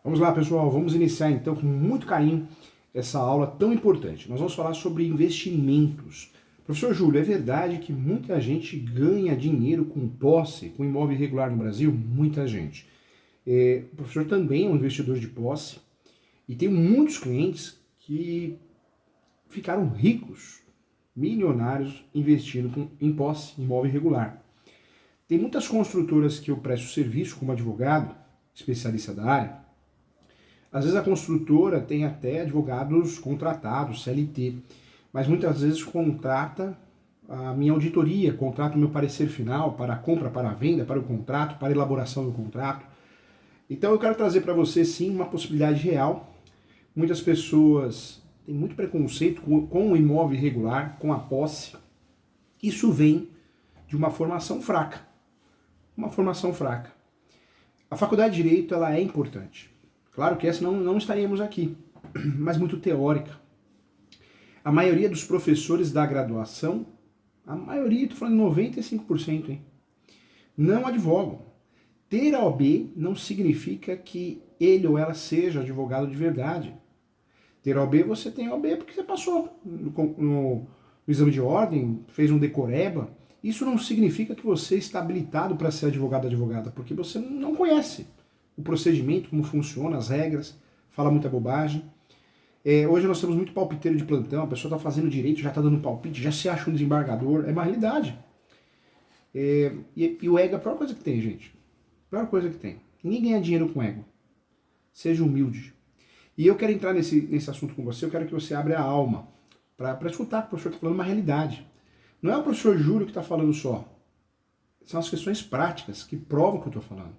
Vamos lá, pessoal, vamos iniciar então com muito carinho essa aula tão importante. Nós vamos falar sobre investimentos. Professor Júlio, é verdade que muita gente ganha dinheiro com posse, com imóvel irregular no Brasil? Muita gente. O professor também é um investidor de posse e tem muitos clientes que ficaram ricos, milionários, investindo em posse, imóvel irregular. Tem muitas construtoras que eu presto serviço como advogado, especialista da área. Às vezes a construtora tem até advogados contratados, CLT, mas muitas vezes contrata a minha auditoria, contrata o meu parecer final para a compra, para a venda, para o contrato, para a elaboração do contrato. Então eu quero trazer para você sim uma possibilidade real. Muitas pessoas têm muito preconceito com o imóvel irregular, com a posse. Isso vem de uma formação fraca. Uma formação fraca. A faculdade de Direito ela é importante. Claro que essa não estaríamos aqui, mas muito teórica. A maioria dos professores da graduação, a maioria, estou falando 95%, hein, não advogam. Ter a OAB não significa que ele ou ela seja advogado de verdade. Ter a OAB, você tem a OAB porque você passou no exame de ordem, fez um decoreba. Isso não significa que você está habilitado para ser advogado ou advogada, porque você não conhece o procedimento, como funciona, as regras, fala muita bobagem. Hoje nós temos muito palpiteiro de plantão, a pessoa está fazendo direito, já está dando palpite, já se acha um desembargador, é uma realidade. E o ego é a pior coisa que tem, gente. A pior coisa que tem. Ninguém ganha dinheiro com ego. Seja humilde. E eu quero entrar nesse assunto com você, eu quero que você abra a alma para escutar que o professor está falando uma realidade. Não é o professor Júlio que está falando só. São as questões práticas que provam o que eu estou falando.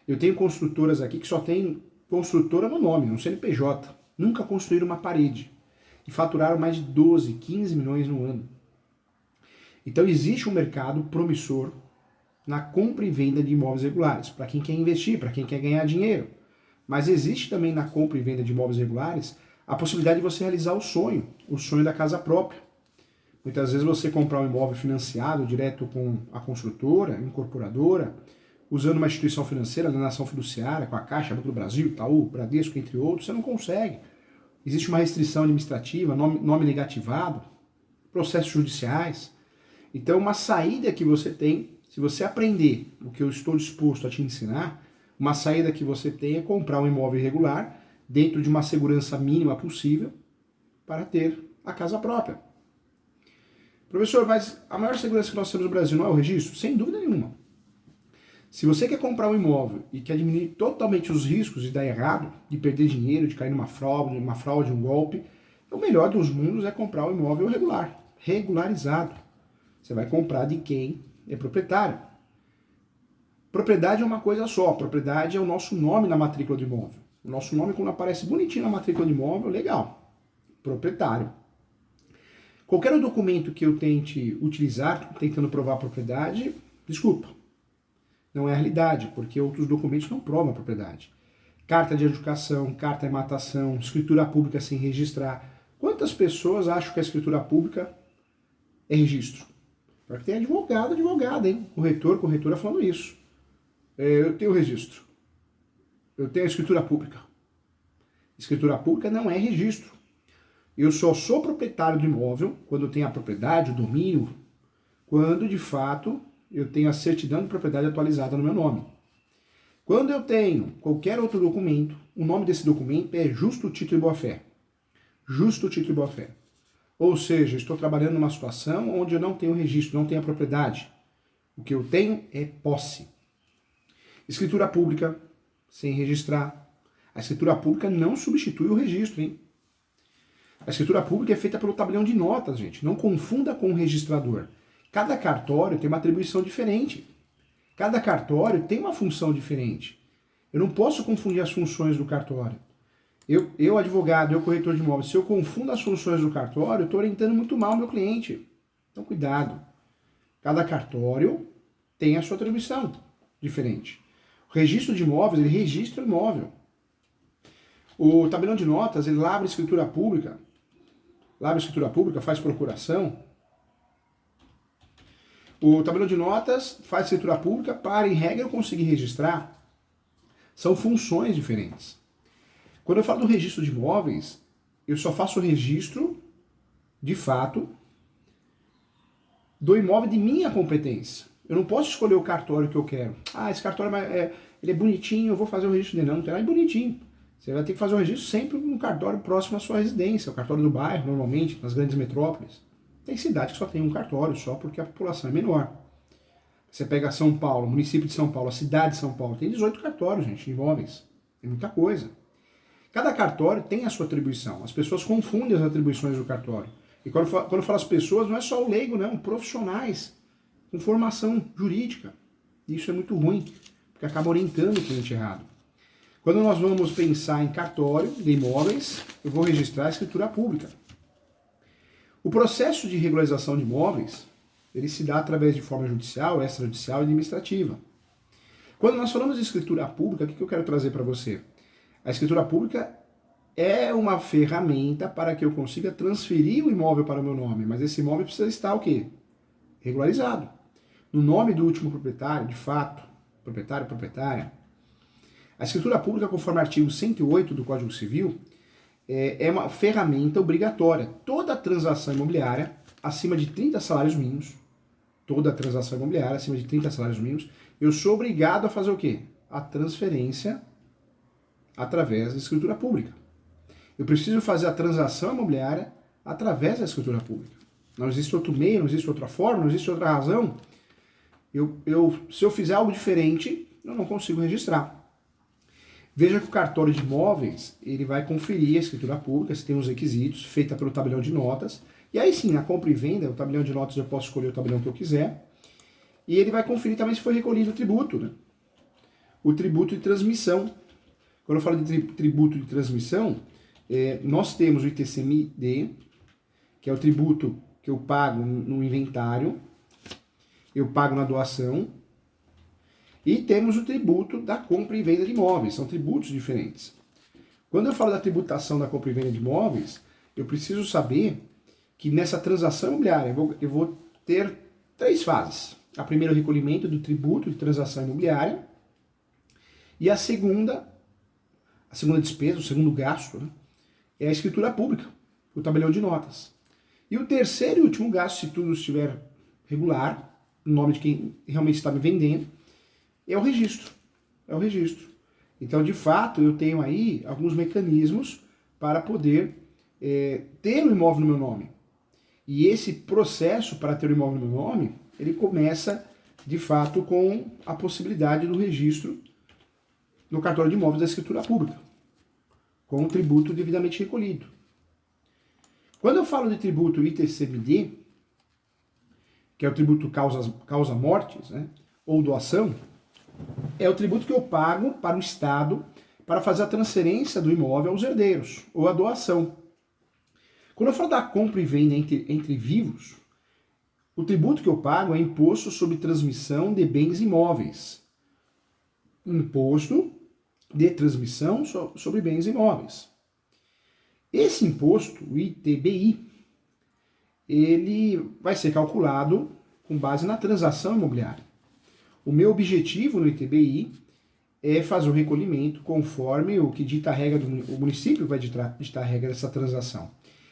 Eu tenho construtoras aqui que só tem construtora no nome, no CNPJ. Nunca construíram uma parede. E faturaram mais de 12, 15 milhões no ano. Então existe um mercado promissor na compra e venda de imóveis regulares, para quem quer investir, para quem quer ganhar dinheiro. Mas existe também na compra e venda de imóveis regulares a possibilidade de você realizar o sonho da casa própria. Muitas vezes você comprar um imóvel financiado direto com a construtora, incorporadora, usando uma instituição financeira, alienação fiduciária, com a Caixa, Banco do Brasil, Itaú, Bradesco, entre outros, você não consegue. Existe uma restrição administrativa, nome negativado, processos judiciais. Então, uma saída que você tem, se você aprender o que eu estou disposto a te ensinar, uma saída que você tem é comprar um imóvel irregular dentro de uma segurança mínima possível para ter a casa própria. Professor, mas a maior segurança que nós temos no Brasil não é o registro? Sem dúvida nenhuma. Se você quer comprar um imóvel e quer diminuir totalmente os riscos de dar errado, de perder dinheiro, de cair numa fraude, um golpe, o melhor dos mundos é comprar um imóvel regular, regularizado. Você vai comprar de quem é proprietário. Propriedade é uma coisa só, propriedade é o nosso nome na matrícula do imóvel. O nosso nome, quando aparece bonitinho na matrícula do imóvel, legal, proprietário. Qualquer documento que eu tente utilizar, tentando provar a propriedade, desculpa, não é a realidade, porque outros documentos não provam a propriedade. Carta de adjudicação, carta de matação, escritura pública sem registrar. Quantas pessoas acham que a escritura pública é registro? Porque tem advogada, hein? Corretora falando isso. Eu tenho registro. Eu tenho a escritura pública. Escritura pública não é registro. Eu só sou proprietário do imóvel quando eu tenho a propriedade, o domínio, quando de fato eu tenho a certidão de propriedade atualizada no meu nome. Quando eu tenho qualquer outro documento, o nome desse documento é justo título e boa-fé. Justo título e boa-fé. Ou seja, estou trabalhando numa situação onde eu não tenho registro, não tenho a propriedade. O que eu tenho é posse. Escritura pública, sem registrar. A escritura pública não substitui o registro, hein? A escritura pública é feita pelo tabelião de notas, gente. Não confunda com o registrador. Cada cartório tem uma atribuição diferente. Cada cartório tem uma função diferente. Eu não posso confundir as funções do cartório. Eu advogado, eu corretor de imóveis, se eu confundo as funções do cartório, eu estou orientando muito mal o meu cliente. Então, cuidado. Cada cartório tem a sua atribuição diferente. O registro de imóveis, ele registra o imóvel. O tabelião de notas, ele lavra a escritura pública, faz procuração. O tabelião de notas faz escritura pública para, em regra, eu conseguir registrar. São funções diferentes. Quando eu falo do registro de imóveis, eu só faço o registro, de fato, do imóvel de minha competência. Eu não posso escolher o cartório que eu quero. Ah, esse cartório ele é bonitinho, eu vou fazer o registro dele. Não tem nada de bonitinho. Você vai ter que fazer o registro sempre no cartório próximo à sua residência, o cartório do bairro, normalmente, nas grandes metrópoles. Tem cidade que só tem um cartório, só porque a população é menor. Você pega São Paulo, município de São Paulo, a cidade de São Paulo, tem 18 cartórios, gente, de imóveis. É muita coisa. Cada cartório tem a sua atribuição. As pessoas confundem as atribuições do cartório. E quando eu falo as pessoas, não é só o leigo, não, profissionais com formação jurídica. Isso é muito ruim, porque acaba orientando o cliente errado. Quando nós vamos pensar em cartório de imóveis, eu vou registrar a escritura pública. O processo de regularização de imóveis, ele se dá através de forma judicial, extrajudicial e administrativa. Quando nós falamos de escritura pública, o que eu quero trazer para você? A escritura pública é uma ferramenta para que eu consiga transferir o imóvel para o meu nome, mas esse imóvel precisa estar o quê? Regularizado. No nome do último proprietário, de fato, proprietário, proprietária. A escritura pública, conforme o artigo 108 do Código Civil, é uma ferramenta obrigatória. Toda transação imobiliária acima de 30 salários mínimos, toda transação imobiliária acima de 30 salários mínimos, eu sou obrigado a fazer o quê? A transferência através da escritura pública. Eu preciso fazer a transação imobiliária através da escritura pública. Não existe outro meio, não existe outra forma, não existe outra razão. Se eu fizer algo diferente, eu não consigo registrar. Veja que o cartório de imóveis, ele vai conferir a escritura pública, se tem os requisitos, feita pelo tabelião de notas. E aí sim, na compra e venda, o tabelião de notas eu posso escolher o tabelião que eu quiser. E ele vai conferir também se foi recolhido o tributo, né? O tributo de transmissão. Quando eu falo de tributo de transmissão, nós temos o ITCMD, que é o tributo que eu pago no inventário, eu pago na doação, e temos o tributo da compra e venda de imóveis, são tributos diferentes. Quando eu falo da tributação da compra e venda de imóveis, eu preciso saber que nessa transação imobiliária eu vou ter 3 fases. A primeira, o recolhimento do tributo de transação imobiliária, e a segunda despesa, o segundo gasto, né, é a escritura pública, o tabelião de notas. E o terceiro e último gasto, se tudo estiver regular, no nome de quem realmente está me vendendo, é o registro. É o registro. Então, de fato, eu tenho aí alguns mecanismos para poder ter o imóvel no meu nome. E esse processo para ter o imóvel no meu nome, ele começa, de fato, com a possibilidade do registro no cartório de imóveis da escritura pública, com o tributo devidamente recolhido. Quando eu falo de tributo ITCMD, que é o tributo causa-mortes, né, ou doação, é o tributo que eu pago para o Estado para fazer a transferência do imóvel aos herdeiros, ou a doação. Quando eu falo da compra e venda entre vivos, o tributo que eu pago é imposto sobre transmissão de bens imóveis. Imposto de transmissão sobre bens imóveis. Esse imposto, o ITBI, ele vai ser calculado com base na transação imobiliária. O meu objetivo no ITBI é fazer o recolhimento conforme o que dita a regra o município vai ditar a regra dessa transação.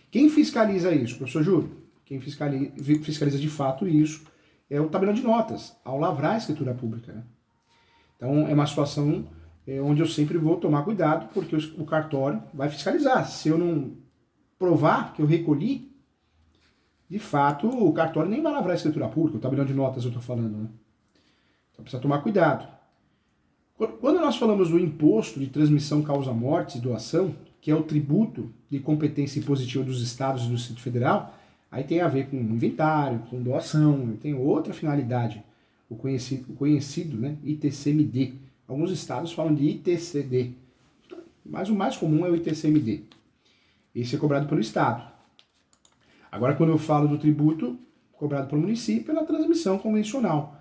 Quem fiscaliza isso, professor Júlio? Quem fiscaliza de fato isso é o tabelião de notas, ao lavrar a escritura pública, né? Então é uma situação onde eu sempre vou tomar cuidado, porque o cartório vai fiscalizar. Se eu não provar que eu recolhi, de fato, o cartório nem vai lavrar a escritura pública, o tabelião de notas eu estou falando, né? Então precisa tomar cuidado. Quando nós falamos do imposto de transmissão causa-mortes e doação, que é o tributo de competência impositiva dos estados e do Distrito Federal, aí tem a ver com inventário, com doação, tem outra finalidade, o conhecido né, ITCMD. Alguns estados falam de ITCD, mas o mais comum é o ITCMD. Esse é cobrado pelo estado. Agora, quando eu falo do tributo cobrado pelo município, é na transmissão convencional.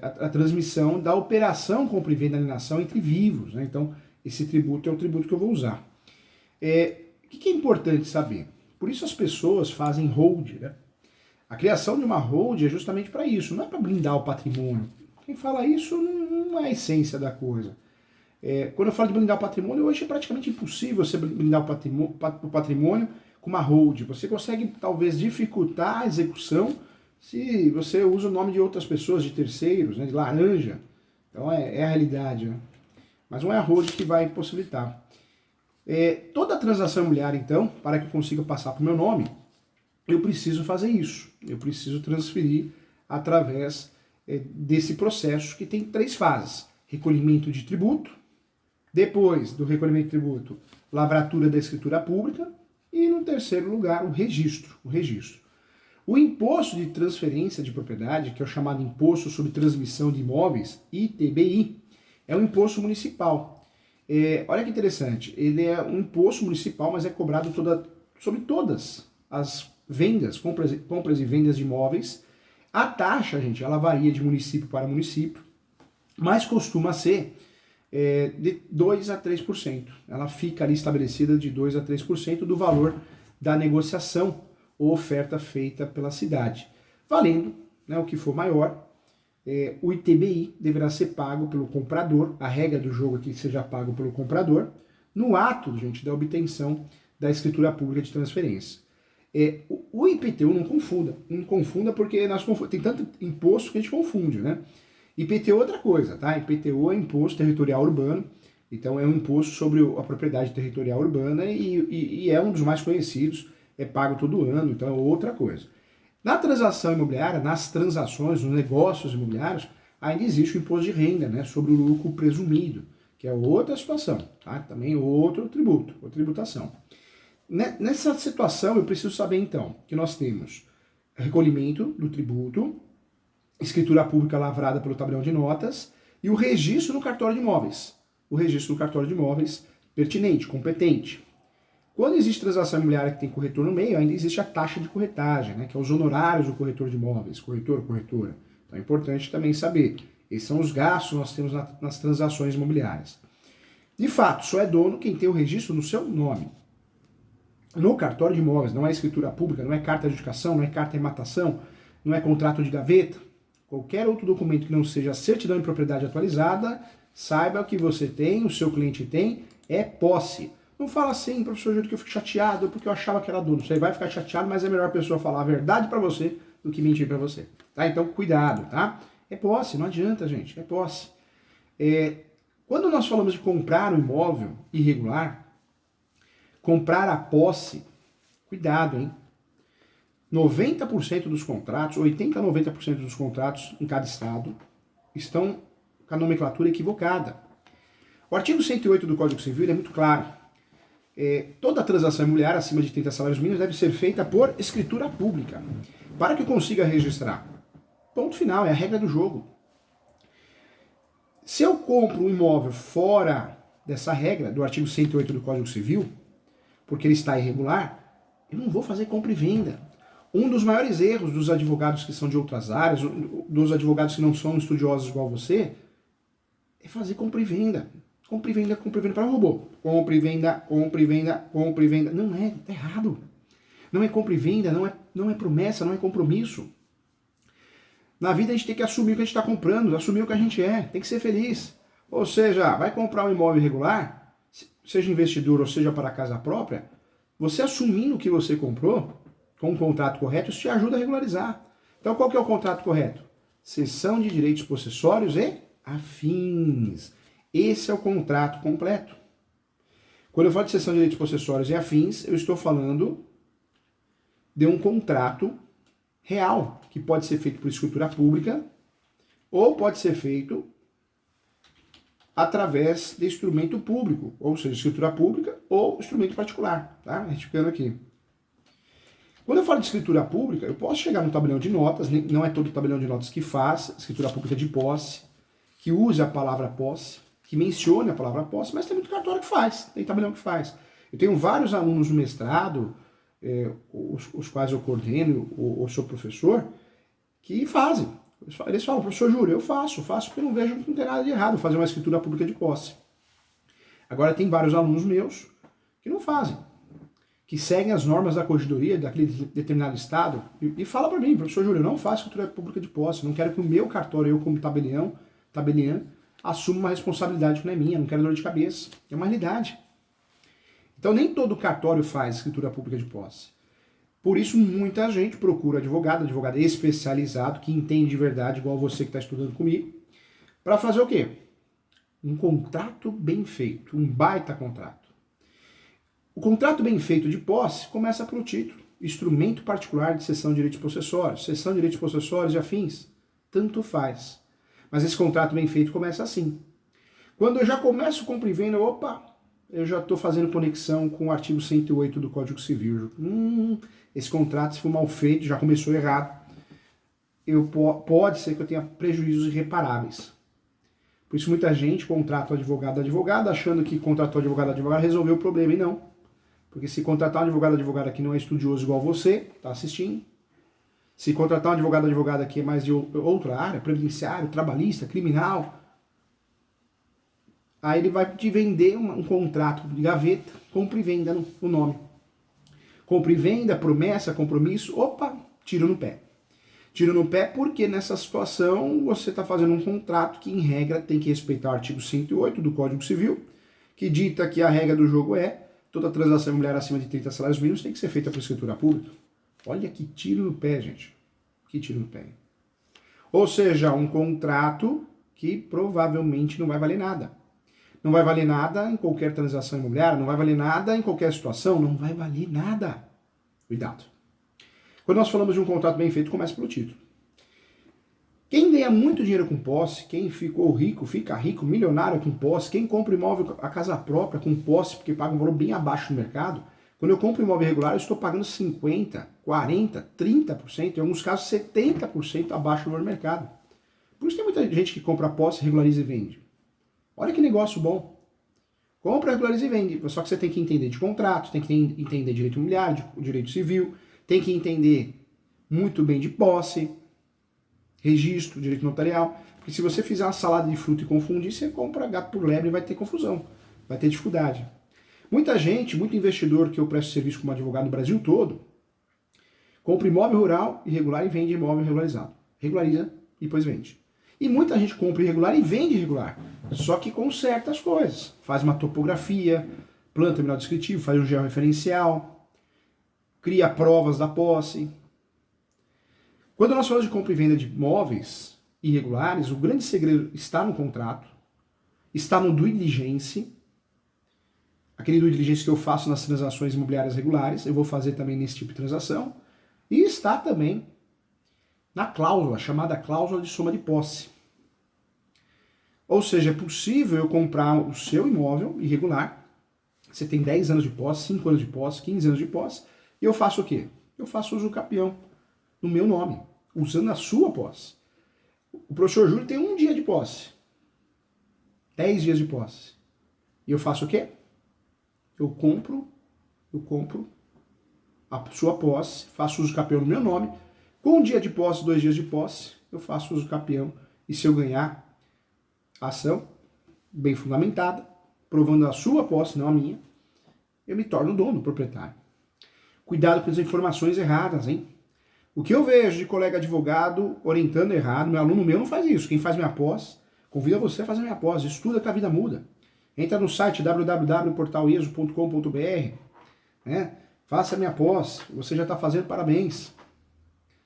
A transmissão da operação compra e venda e alienação entre vivos, né? Então, esse tributo é o tributo que eu vou usar. O que é importante saber? Por isso as pessoas fazem hold, né? A criação de uma hold é justamente para isso, não é para blindar o patrimônio. Quem fala isso não é a essência da coisa. Quando eu falo de blindar o patrimônio, hoje é praticamente impossível você blindar o patrimônio com uma hold. Você consegue talvez dificultar a execução se você usa o nome de outras pessoas, de terceiros, né, de laranja. Então é a realidade, né? Mas não é a hold que vai possibilitar. Toda transação imobiliária, então, para que eu consiga passar para o meu nome, eu preciso fazer isso. Eu preciso transferir através desse processo que tem 3 fases. Recolhimento de tributo, depois do recolhimento de tributo, lavratura da escritura pública e, no terceiro lugar, o registro. O imposto de transferência de propriedade, que é o chamado Imposto sobre Transmissão de Imóveis, ITBI, é um imposto municipal. Olha que interessante, ele é um imposto municipal, mas é cobrado sobre todas as vendas, compras e vendas de imóveis. A taxa, gente, ela varia de município para município, mas costuma ser de 2 a 3%. Ela fica ali estabelecida de 2 a 3% do valor da negociação ou oferta feita pela cidade. Valendo, né, o que for maior, o ITBI deverá ser pago pelo comprador, a regra do jogo é que seja pago pelo comprador, no ato, gente, da obtenção da escritura pública de transferência. O IPTU não confunda porque tem tanto imposto que a gente confunde, né? IPTU é outra coisa, tá? IPTU é Imposto Territorial Urbano, então é um imposto sobre a propriedade territorial urbana e é um dos mais conhecidos, é pago todo ano, então é outra coisa. Na transação imobiliária, nas transações, nos negócios imobiliários, ainda existe o imposto de renda, né, sobre o lucro presumido, que é outra situação, tá? Também outro tributo, outra tributação. Nessa situação, eu preciso saber, então, que nós temos recolhimento do tributo, escritura pública lavrada pelo tabelião de notas e o registro no cartório de imóveis. O registro no cartório de imóveis pertinente, competente. Quando existe transação imobiliária que tem corretor no meio, ainda existe a taxa de corretagem, né, que é os honorários do corretor de imóveis, corretor, corretora. Então é importante também saber. Esses são os gastos que nós temos nas transações imobiliárias. De fato, só é dono quem tem o registro no seu nome. No cartório de imóveis, não é escritura pública, não é carta de adjudicação, não é carta de matação, não é contrato de gaveta. Qualquer outro documento que não seja certidão de propriedade atualizada, saiba que você tem, o seu cliente tem, é posse. Não fala assim, professor Júlio, que eu fico chateado porque eu achava que era dono. Você vai ficar chateado, mas é melhor a pessoa falar a verdade para você do que mentir para você. Tá? Então, cuidado, tá? É posse, não adianta, gente, é posse. Quando nós falamos de comprar um imóvel irregular, comprar a posse, cuidado, hein? 90% dos contratos, 80% a 90% dos contratos em cada estado estão com a nomenclatura equivocada. O artigo 108 do Código Civil é muito claro. Toda transação imobiliária acima de 30 salários mínimos deve ser feita por escritura pública, para que eu consiga registrar. Ponto final, é a regra do jogo. Se eu compro um imóvel fora dessa regra, do artigo 108 do Código Civil, porque ele está irregular, eu não vou fazer compra e venda. Um dos maiores erros dos advogados que são de outras áreas, dos advogados que não são estudiosos igual você, é fazer compra e venda. Compra e venda para robô. Compra e venda, compra e venda, compra e venda. Não é, tá errado. Não é compra e venda, não é promessa, não é compromisso. Na vida a gente tem que assumir o que a gente está comprando, assumir o que a gente é, tem que ser feliz. Ou seja, vai comprar um imóvel irregular, seja investidor ou seja para casa própria, você assumindo o que você comprou, com um contrato correto, isso te ajuda a regularizar. Então qual que é o contrato correto? Cessão de direitos possessórios e afins. Esse é o contrato completo. Quando eu falo de cessão de direitos possessórios e afins, eu estou falando de um contrato real, que pode ser feito por escritura pública ou pode ser feito através de instrumento público, ou seja, escritura pública ou instrumento particular, tá? Retificando aqui. Quando eu falo de escritura pública, eu posso chegar no tabelião de notas, não é todo tabelião de notas que faz escritura pública de posse, que use a palavra posse, que mencione a palavra posse, mas tem muito cartório que faz, tem tabelião que faz. Eu tenho vários alunos no mestrado, os quais eu coordeno, ou sou professor, que fazem. Eles falam, professor Júlio, eu faço porque eu não vejo que não tem nada de errado fazer uma escritura pública de posse. Agora tem vários alunos meus que não fazem, que seguem as normas da corregedoria daquele determinado estado e fala para mim, professor Júlio, eu não faço escritura pública de posse, não quero que o meu cartório, eu como tabelião, assumo uma responsabilidade que não é minha, não quero dor de cabeça. É uma realidade. Então nem todo cartório faz escritura pública de posse. Por isso muita gente procura advogado especializado, que entende de verdade, igual você que está estudando comigo, para fazer o quê? Um contrato bem feito, um baita contrato. O contrato bem feito de posse começa pelo título, instrumento particular de cessão de direitos possessórios, cessão de direitos possessórios e afins, tanto faz. Mas esse contrato bem feito começa assim. Quando eu já começo compra e venda, opa, eu já estou fazendo conexão com o artigo 108 do Código Civil. Esse contrato, se for mal feito, já começou errado. Pode ser que eu tenha prejuízos irreparáveis. Por isso muita gente contrata o advogado, achando que contratou o advogado resolveu o problema, e não. Porque se contratar um advogado que não é estudioso igual você, está assistindo, se contratar um advogado que é mais de outra área, previdenciário, trabalhista, criminal, aí ele vai te vender um contrato de gaveta, compra e venda no nome. Compra e venda, promessa, compromisso, opa, tiro no pé. Tiro no pé porque nessa situação você está fazendo um contrato que, em regra, tem que respeitar o artigo 108 do Código Civil, que dita que a regra do jogo é toda transação imobiliária acima de 30 salários mínimos tem que ser feita por escritura pública. Olha que tiro no pé, gente. Que tiro no pé. Ou seja, um contrato que provavelmente não vai valer nada. Não vai valer nada em qualquer transação imobiliária, não vai valer nada em qualquer situação, não vai valer nada. Cuidado. Quando nós falamos de um contrato bem feito, começa pelo título. Quem ganha muito dinheiro com posse, quem ficou rico, fica rico, milionário com posse, quem compra imóvel, a casa própria com posse, porque paga um valor bem abaixo do mercado, quando eu compro imóvel regular, eu estou pagando 50%, 40%, 30%, em alguns casos 70% abaixo do valor do mercado. Por isso tem muita gente que compra posse, regulariza e vende. Olha que negócio bom. Compra, regulariza e vende. Só que você tem que entender de contrato, tem que entender direito imobiliário, direito civil, tem que entender muito bem de posse, registro, direito notarial. Porque se você fizer uma salada de fruta e confundir, você compra gato por lebre e vai ter confusão, vai ter dificuldade. Muita gente, muito investidor que eu presto serviço como advogado no Brasil todo, compra imóvel rural irregular e vende imóvel regularizado. Regulariza e depois vende. E muita gente compra irregular e vende irregular, só que com certas coisas. Faz uma topografia, planta terminal descritivo, faz um georreferencial, cria provas da posse. Quando nós falamos de compra e venda de imóveis irregulares, o grande segredo está no contrato, está no due diligence, aquele due diligence que eu faço nas transações imobiliárias regulares, eu vou fazer também nesse tipo de transação, e está também na cláusula, chamada cláusula de soma de posse. Ou seja, é possível eu comprar o seu imóvel irregular, você tem 10 anos de posse, 5 anos de posse, 15 anos de posse, e eu faço o quê? Eu faço uso capião no meu nome, usando a sua posse. O professor Júlio tem 1 dia de posse, 10 dias de posse. E eu faço o quê? Eu compro a sua posse, faço uso capião no meu nome. Com 1 dia de posse, 2 dias de posse, eu faço uso capião. E se eu ganhar a ação bem fundamentada, provando a sua posse, não a minha, eu me torno dono, proprietário. Cuidado com as informações erradas, hein? O que eu vejo de colega advogado orientando errado, meu aluno meu não faz isso. Quem faz minha pós, convida você a fazer minha pós. Estuda que a vida muda. Entra no site www.portaleso.com.br, né? Faça minha pós. Você já está fazendo, parabéns.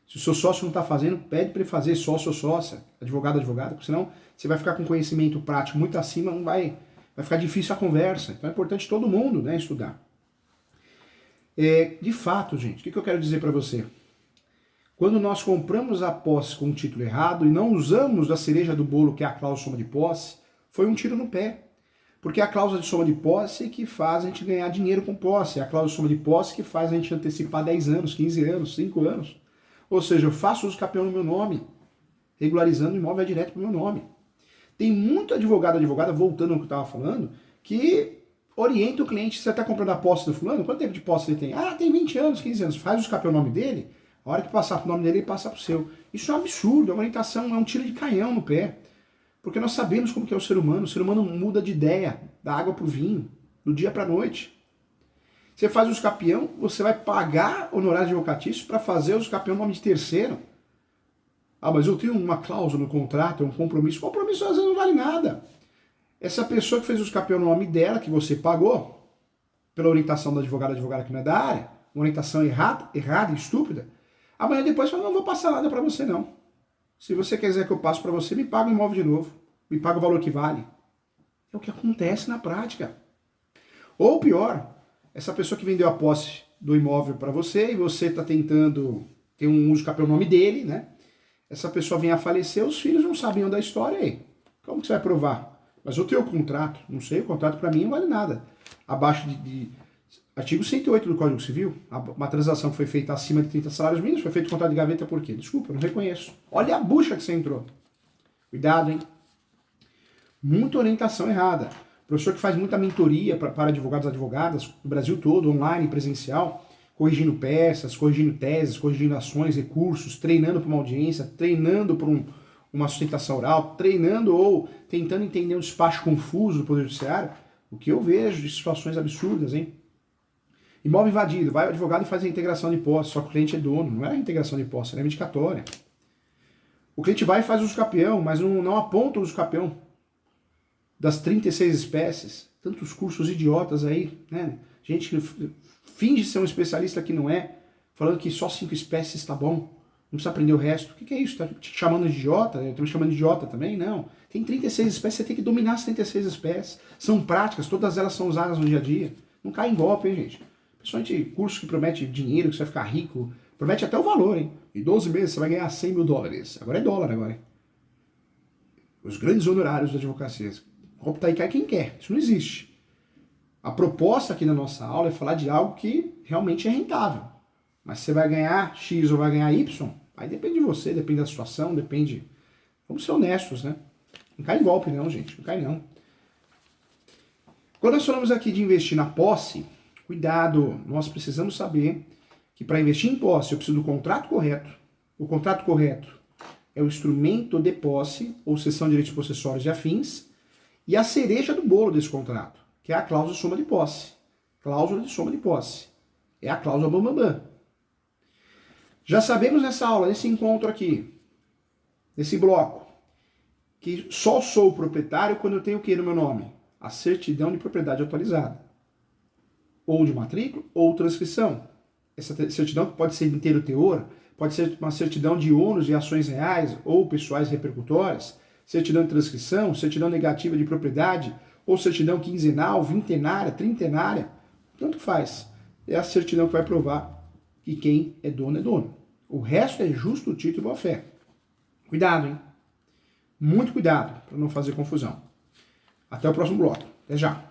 Se o seu sócio não está fazendo, pede para ele fazer, sócio ou sócia, advogado, advogada, porque senão você vai ficar com conhecimento prático muito acima, não vai ficar difícil a conversa. Então é importante todo mundo, né, estudar. De fato, gente, o que eu quero dizer para você? Quando nós compramos a posse com o título errado e não usamos a cereja do bolo, que é a cláusula de soma de posse, foi um tiro no pé. Porque é a cláusula de soma de posse que faz a gente ganhar dinheiro com posse. É a cláusula de soma de posse que faz a gente antecipar 10 anos, 15 anos, 5 anos. Ou seja, eu faço uso capião no meu nome, regularizando o imóvel direto para o meu nome. Tem muito advogada, voltando ao que eu estava falando, que orienta o cliente. Você está comprando a posse do fulano? Quanto tempo de posse ele tem? Ah, tem 20 anos, 15 anos. Faz uso capião no nome dele. A hora que passar para o nome dele, ele passa para o seu. Isso é um absurdo, é uma orientação, é um tiro de canhão no pé. Porque nós sabemos como que é o ser humano. O ser humano muda de ideia, da água para o vinho, do dia para a noite. Você faz uso capião, você vai pagar honorários advocatícios para fazer uso capião no nome de terceiro. Ah, mas eu tenho uma cláusula no contrato, um compromisso. Compromisso às vezes não vale nada. Essa pessoa que fez o escapeio no nome dela, que você pagou, pela orientação da advogada que não é da área, uma orientação errada e estúpida, amanhã depois fala, não vou passar nada para você não. Se você quiser que eu passe para você, me paga o imóvel de novo. Me paga o valor que vale. É o que acontece na prática. Ou pior, essa pessoa que vendeu a posse do imóvel para você e você está tentando ter um uso capel no nome dele, né? Essa pessoa vem a falecer, os filhos não sabiam da história aí. Como que você vai provar? Mas eu tenho o contrato. Não sei, o contrato para mim não vale nada. Abaixo de artigo 108 do Código Civil, uma transação que foi feita acima de 30 salários mínimos, foi feito contrato de gaveta por quê? Desculpa, eu não reconheço. Olha a bucha que você entrou. Cuidado, hein? Muita orientação errada. Professor que faz muita mentoria para advogados e advogadas, do Brasil todo, online, presencial, corrigindo peças, corrigindo teses, corrigindo ações, recursos, treinando para uma audiência, treinando para uma sustentação oral, treinando ou tentando entender um despacho confuso do Poder Judiciário. O que eu vejo de situações absurdas, hein? Imóvel invadido, vai o advogado e faz a integração de posse, só que o cliente é dono, não era a integração de posse, era indicatória. O cliente vai e faz uso capião, mas não aponta o uso capião das 36 espécies, tantos cursos idiotas aí, né? Gente que finge ser um especialista que não é, falando que só 5 espécies está bom, não precisa aprender o resto. O que é isso? Tá te chamando de idiota? Eu tô me chamando de idiota também? Não. Tem 36 espécies, você tem que dominar as 36 espécies. São práticas, todas elas são usadas no dia a dia. Não cai em golpe, hein, gente? Principalmente curso que promete dinheiro, que você vai ficar rico, promete até o valor, hein? Em 12 meses você vai ganhar 100 mil dólares. Agora é dólar, agora, hein? Os grandes honorários da advocacia. Golpe tá aí, cai quem quer. Isso não existe. A proposta aqui na nossa aula é falar de algo que realmente é rentável. Mas você vai ganhar X ou vai ganhar Y, aí depende de você, depende da situação, depende... Vamos ser honestos, né? Não cai em golpe não, gente. Não cai não. Quando nós falamos aqui de investir na posse, cuidado, nós precisamos saber que para investir em posse eu preciso do contrato correto. O contrato correto é o instrumento de posse, ou cessão de direitos possessórios e afins, e a cereja do bolo desse contrato, que é a cláusula de soma de posse. Cláusula de soma de posse. É a cláusula bambambam. Já sabemos nessa aula, nesse encontro aqui, nesse bloco, que só sou proprietário quando eu tenho o que no meu nome? A certidão de propriedade atualizada. Ou de matrícula, ou transcrição. Essa certidão pode ser inteiro teor, pode ser uma certidão de ônus e ações reais ou pessoais repercutórias, certidão de transcrição, certidão negativa de propriedade, ou certidão quinzenal, vintenária, trintenária, tanto faz. É a certidão que vai provar que quem é dono é dono. O resto é justo título e boa-fé. Cuidado, hein? Muito cuidado para não fazer confusão. Até o próximo bloco. Até já.